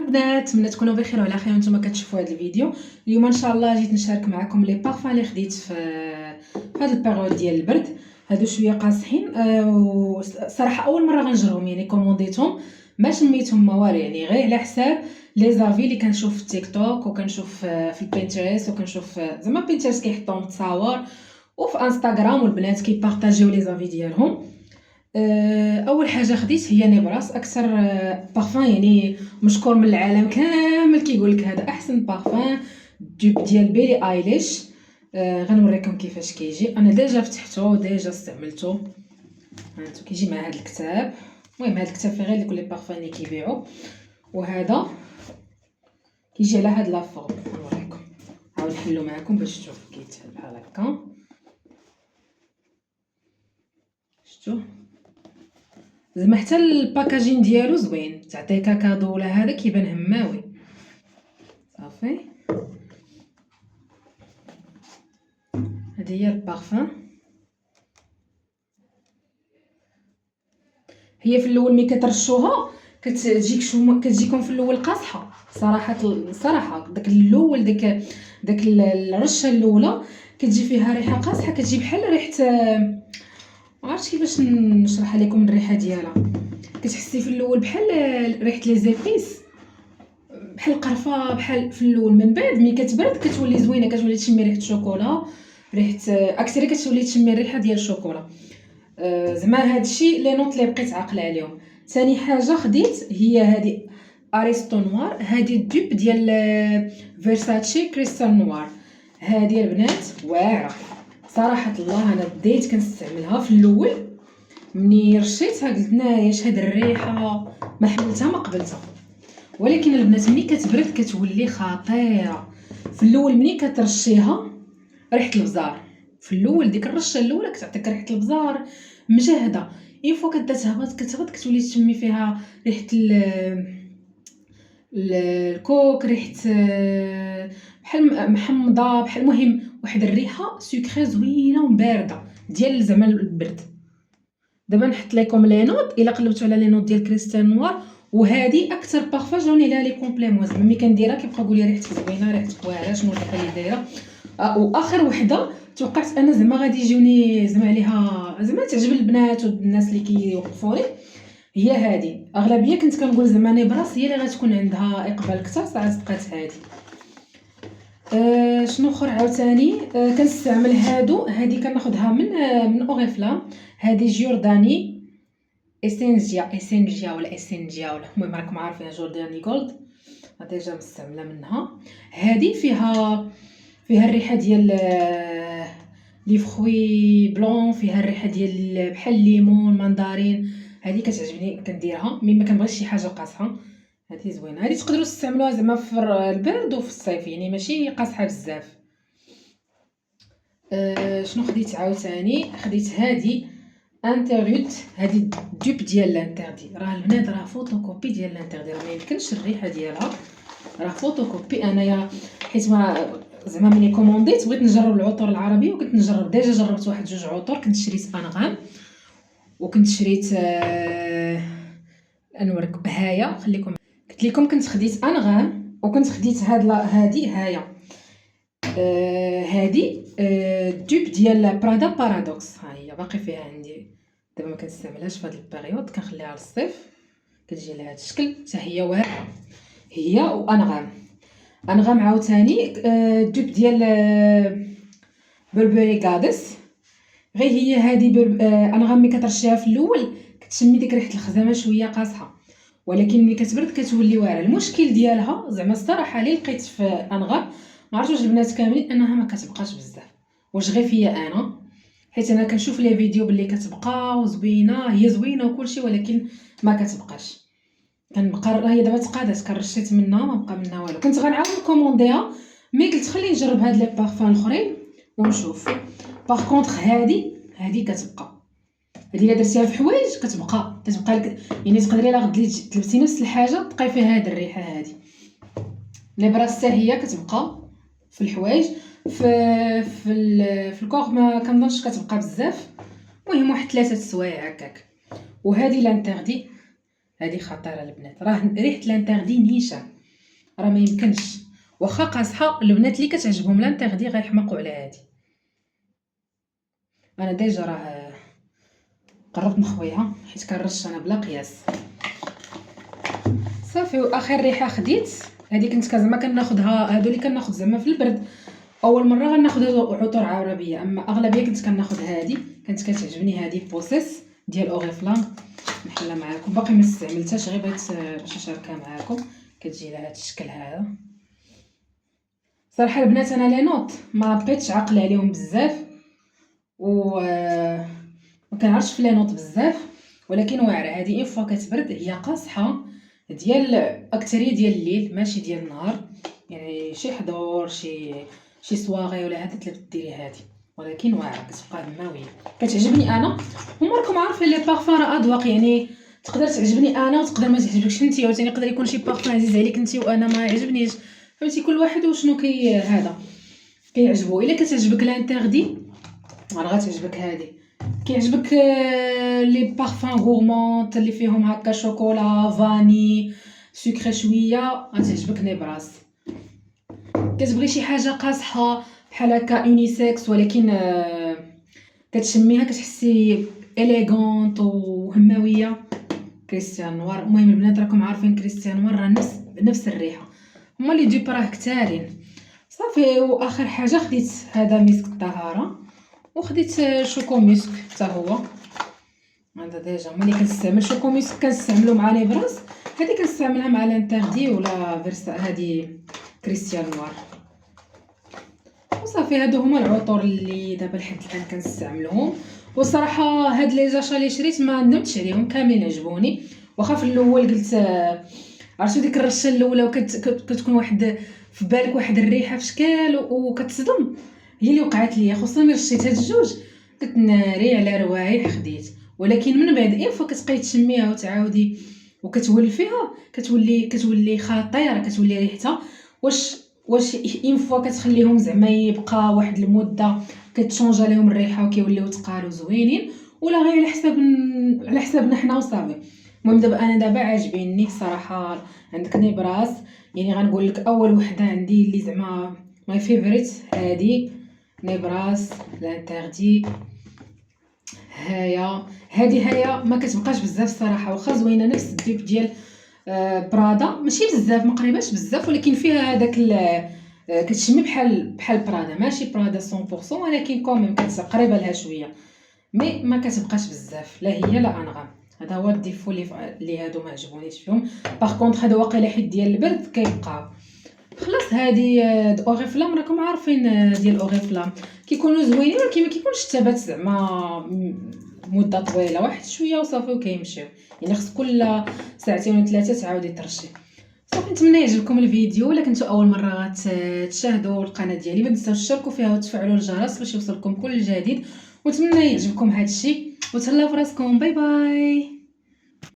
البنات، نتمنى تكونوا بخير وعلى خير وانتم كتشوفوا هذا الفيديو. اليوم ان شاء الله جيت نشارك معكم لي بارفان اللي خديت في هذا البيريود ديال البرد. هادو شويه قاصحين وصراحه اول مره غنجربهم، يعني كومونديتهم ما سميتهم ما والو، يعني غير على حساب لي زافي اللي كنشوف في تيك توك وكنشوف في البينتريست وكنشوف زعما بينتريست كيحطوهم تصاور، وفي انستغرام والبنات كيبارطاجيو لي زافي ديالهم. اول حاجه خديت هي نيبراس، اكثر بارفان يعني مشكور من العالم كامل، كيقول لك هذا احسن بارفان دوب ديال بيلي ايليش. غنوريكم كيفاش كيجي. انا ديجا فتحته وديجا استعملته، هانتو كيجي مع هذا الكتاب. المهم هذا الكتاب فيه غير لي بارفان اللي كيبيعوا، وهذا كيجي على هاد لا فورم. نوريكم، نحاول نحلو معكم باش تشوفوا كيتحل بحال هكا. شفتوا زعما حتى الباكاجين ديالو زوين، تعطيك كادو ولا هذا كيبان هماوي. صافي، هذه هي البارفان. هي في الاول ملي كترشوها كتجيكم في الاول قاصحه، صراحه داك الاول داك الرشه الاولى كتجي فيها ريحه قاصحه، كتجي بحال ريحه، ما عرفتش كيفاش نشرحها لكم الريحه ديالها. كتحسي في الاول بحال ريحه لي زيبيس، بحال القرفه، بحال في الاول. من بعد ملي كتبرد كتولي زوينه، كتولي تشمي ريحه الشوكولا، ريحه اكثر كتولي تشمي الريحه ديال الشوكولا. زعما هادشي لي نوت اللي بقيت عاقله عليهم. ثاني حاجه خديت هي هذه اريستو نوار، هذه الدوب ديال فيرساتشي كريستال نوار. هذه البنات واعره صراحه الله. انا بديت كنستعملها في الاول، مني رشيتها قلت نايش هاد الريحه، ما حملتها ما قبلتها. ولكن البنات ملي كتبرد كتولي خطيره. في الاول ملي كترشيها ريحه البزار، في الاول ديك الرشه الاولى كتعطيك ريحه البزار مجهده. اين فوا كتبدا تهبط كتولي تشمي فيها ريحه الكوك، ريحه بحال محمضه، بحال المهم واحد الريحه سكري زوينه وبارده ديال زعما البرد. دابا نحط لكم لي نوت، الا قلبتوا على لي نوت ديال كريستال نوار. وهذه اكثر بارفان جاوني لها لي كومبليمون، زعما ملي كنديرها كيبقى يقول لي ريحتك زوينه، ريحتك واعره، شنو الريحه اللي دايره. واخر وحده توقعت انا زعما غادي يجيوني زعما عليها، زعما تعجب البنات والناس اللي كيوقفوني، هي هذه. اغلبيه كنت كنقول زعما نيبراس هي اللي غتكون عندها اقبال اكثر، صراحه بقات هذه. شنو اخر عاوتاني كنستعمل هذه كناخذها من اوريفلام. هذه جورداني اسينجيا ولا المهم راكم عارفين جورداني جولد، ديجا مستعمله منها. هذه فيها الريحه ديال لي فروي بلون، فيها الريحه ديال بحال الليمون ماندارين. هذه كتعجبني كنديرها ملي ما كنبغيش شي حاجه قاصحه. هذه زوينه، هذه تقدروا تستعملوها زعما في البرد وفي الصيف، يعني ماشي قاصحه بزاف. شنو خديت عاوتاني؟ خديت هذه انتريوت، هذه دوب ديال لانتردي. راه البنات راه فوتوكوبي ديال لانتردي، راه ما يمكنش الريحه ديالها، راه فوتوكوبي. انايا حيت ما زعما ملي كومونديت بغيت نجرب العطور العربيه، وكنت نجرب ديجا جربت واحد جوج عطور. كنت شريت انغام، وكنت شريت انورك بهايا. خليكم قلت لكم كنت خديت انغام، وكنت خديت هذه هايا. هذه دوب ديال برادا بارادوكس، ها هي باقي فيها عندي. دابا ما كنستعملهاش في هذا البيريود، كنخليها للصيف كتجي لهذا الشكل حتى هي واعره. هي وانغام عاوتاني دوب ديال بربري غادس. غير هي هذه انغام ملي كترشيها في الاول كتشمي ديك ريحه الخزامه شويه قاصحه، ولكن ملي كتبرد كتولي واعره. المشكل ديالها زعما الصراحه اللي لقيت في انغام، ما عرفتش واش البنات كاملين، انها ما كتبقاش بزاف. واش غير فيا انا؟ حيت انا كنشوف لي فيديو باللي كتبقى وزوينه، هي زوينه وكلشي، ولكن ما كتبقاش. كنبقى هي دابا تقادات كرشيت منها ما بقى منها والو. كنت غنعاود نكومونديها، مي قلت خليني نجرب هاد لي بارفان الاخرين ونشوف. باغ كونطخ هذه كتبقى، هذه الا درتيها في حوايج كتبقى لك، يعني تقدري الا غد تلبسي نفس الحاجه تبقاي فيها هاد الريحه. هذه نبراس هي كتبقى في الحوايج، في الكوغ ما كنظنش كتبقى بزاف. المهم واحد 3 سوايع هكاك. وهذه لانتردي، هذه خطيره البنات، راه ريحه لانتردي نيشان. راه ما يمكنش. واخا قاصحه البنات اللي كتعجبهم لانتيغدي غيحماقوا على هادي. انا ديجا راه قربت نخويها حيت كنرش انا بلا قياس. صافي واخر ريحه خديت هذه كنت زعما كناخذها، هادو اللي كناخذ زعما في البرد اول مره غناخذ عطور عربيه، اما اغلبيه كنت كناخذ هذه، كانت كتعجبني هذه بوسيس ديال اوريفلام. نحلها معاكم، باقي ما استعملتهاش غير بغيت باش نشاركها معاكم. كتجي لها هذا الشكل هذا. صراحه البنات انا لي نوت ما بقيتش عاقله عليهم بزاف و ما كنعرفش في لي نوت بزاف، ولكن واعره هذه اون فوا كتبرد هي قاصحه ديال اكثريه ديال الليل ماشي ديال النهار، يعني شي حضور شي سواغي ولا هذا تلي ديري هذه، ولكن واعره كتبقى دماويه كتعجبني انا. هما راكم عارفين لي بارفان راه اذواق، يعني تقدر تعجبني انا وتقدر ما تعجبكش انت، عاوتاني يقدر يكون شي بارفان عزيز عليك انت وانا ما يعجبنيش، فهمتي كل واحد وشنو هذا كيعجبو. الا كتعجبك لانتيغدي راه غتعجبك هذه. كيعجبك لي بارفان غورمون اللي فيهم هكا شوكولا فاني سكر شويه غتعجبك نيبراس. كتبغي شي حاجه قاصحه بحال هكا يونيسكس ولكن كتشميها كتحسي اليغونط وهماويه، كريستيان نوار. المهم البنات راكم عارفين كريستيان نوار راه نفس الريحه، هما لي دوب راه كتارين. صافي واخر حاجه خديت هذا مسك الطهاره وخديت شوكو مسك حتى هو هذا ديجا ملي كنستعمل شوكو مسك كنستعملو مع نيبراس، هذه كنستعملها مع لانتيغدي ولا فيرسا هذه كريستيان نوار. وصافي هادو هما العطور اللي دابا لحد الان كنستعملهم. والصراحه هاد لي زاشا اللي شريت ما ندمتش عليهم، كاملين عجبوني. واخا في الاول قلت عرفتوا ديك الرشه الاولى وكتكون واحد في بالك واحد الريحه في شكل وكتصدم، هي اللي وقعت لي خصوصا ملي رشيت هاد الجوج قلت ناري على روايح خديت. ولكن من بعد اين فوا كتبقاي تشميها وتعاودي وكتولفيها كتولي خطيره، كتولي ريحتها واش اين فوا كتخليهم زعما يبقى واحد المده كتشونجا لهم الريحه وكيوليو تقالوا زوينين، ولا غير على حسابنا حنا وصافي. المهم دابا انا عاجبيني صراحه. عندك نيبراس، يعني غنقول لك اول وحده عندي اللي زعما ماي فيفوريت هذه نيبراس لانتيغدي. هيا ما كتبقاش بزاف الصراحه، واخا زوينه نفس الديب ديال برادا، ماشي بزاف ما قريباش بزاف، ولكن فيها هذاك كتشمي بحال برادا، ماشي برادا 100% ولكن كوميم قريبه لها شويه، مي ما كتبقاش بزاف لا هي لا انغام. هذا هو الديفو اللي هادو ما عجبونيش فيهم. باغ كونطخ هذا واقيلا حيت ديال البرد كيبقاو. خلاص هذه اوريفلام راكم عارفين ديال اوريفلام كيكونوا زوينين، ولكن ما كيكونش الثبات زعما مده طويله، واحد شويه وصافي وكيمشيو، يعني خص كل ساعتين ولا ثلاثه تعاودي ترشي. صافي نتمنى يعجبكم الفيديو. الا كنتو اول مره غتشاهدوا القناه ديالي ما تنساوش تشتركوا فيها وتفعلوا الجرس باش يوصلكم كل جديد، ونتمنى يعجبكم هذا الشيء وتهلاو فراسكم. باي باي.